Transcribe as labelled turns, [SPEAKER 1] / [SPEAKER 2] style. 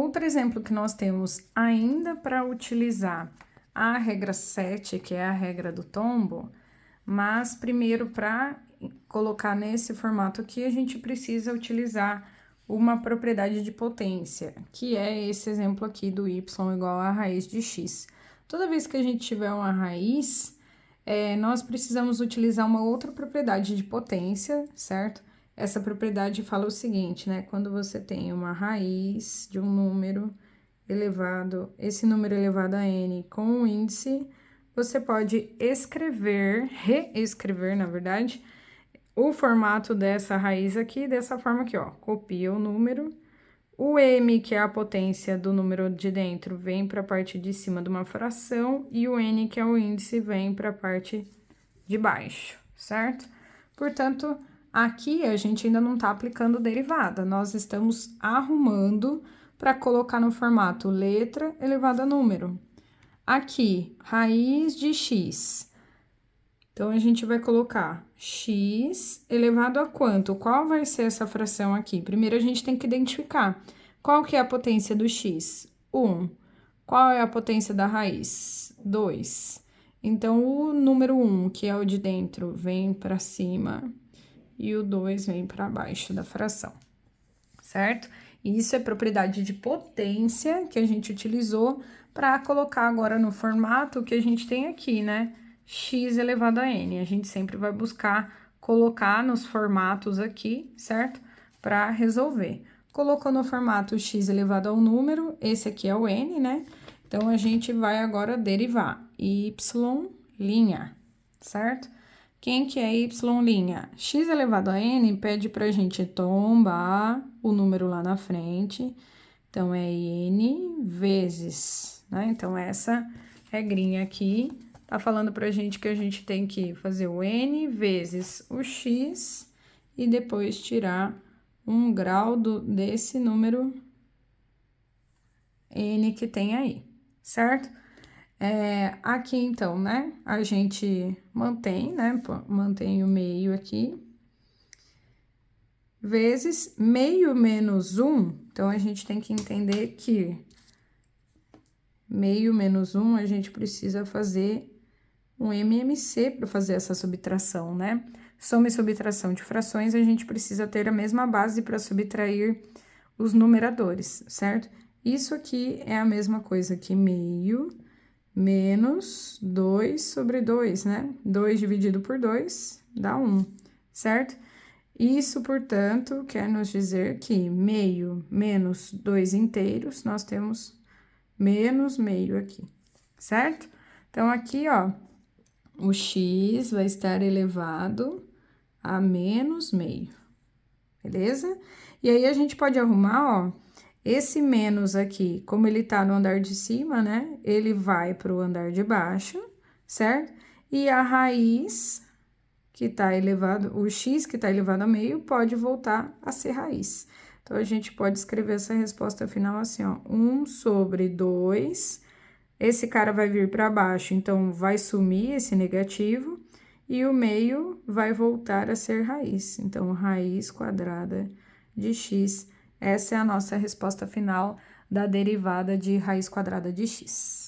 [SPEAKER 1] outro exemplo que nós temos ainda para utilizar a regra 7, que é a regra do tombo, mas primeiro para colocar nesse formato aqui, a gente precisa utilizar uma propriedade de potência, que é esse exemplo aqui do y igual a raiz de x. Toda vez que a gente tiver uma raiz, nós precisamos utilizar uma outra propriedade de potência, certo? Essa propriedade fala o seguinte, né? Quando você tem uma raiz de um número elevado, esse número elevado a n com um índice, você pode reescrever, na verdade, o formato dessa raiz aqui, dessa forma aqui, ó. Copia o número, o m, que é a potência do número de dentro, vem para a parte de cima de uma fração, e o n, que é o índice, vem para a parte de baixo, certo? Portanto, aqui a gente ainda não está aplicando derivada, nós estamos arrumando para colocar no formato letra elevado a número. Aqui, raiz de x. Então, a gente vai colocar x elevado a quanto? Qual vai ser essa fração aqui? Primeiro, a gente tem que identificar. Qual que é a potência do x? 1. Qual é a potência da raiz? 2. Então, o número 1, que é o de dentro, vem para cima e o 2 vem para baixo da fração, certo? Isso é propriedade de potência que a gente utilizou para colocar agora no formato que a gente tem aqui, né? X elevado a n. A gente sempre vai buscar colocar nos formatos aqui, certo? Para resolver. Colocou no formato x elevado ao número, esse aqui é o n, né? Então, a gente vai agora derivar y', certo? Quem que é y'? X elevado a n pede pra gente tombar o número lá na frente. Então, é n vezes, né? Então, essa regrinha aqui tá falando pra gente que a gente tem que fazer o n vezes o x e depois tirar um grau desse número n que tem aí, certo? Aqui, então, né, a gente mantém, né, mantém o meio aqui, vezes meio menos 1, então, a gente tem que entender que meio menos 1, a gente precisa fazer um MMC para fazer essa subtração, né? Soma e subtração de frações, a gente precisa ter a mesma base para subtrair os numeradores, certo? Isso aqui é a mesma coisa que meio menos 2 sobre 2, né? 2 dividido por 2 dá 1, certo? Isso, portanto, quer nos dizer que meio menos 2 inteiros, nós temos menos meio aqui, certo? Então, aqui, ó, o x vai estar elevado a menos meio, beleza? E aí, a gente pode arrumar, ó, esse menos aqui, como ele tá no andar de cima, né? Ele vai pro andar de baixo, certo? E a raiz que tá elevado, o x que tá elevado a meio, pode voltar a ser raiz. Então, a gente pode escrever essa resposta final assim, ó, 1 sobre 2, esse cara vai vir para baixo, então, vai sumir esse negativo, e o meio vai voltar a ser raiz. Então, raiz quadrada de x. Essa é a nossa resposta final da derivada de raiz quadrada de x.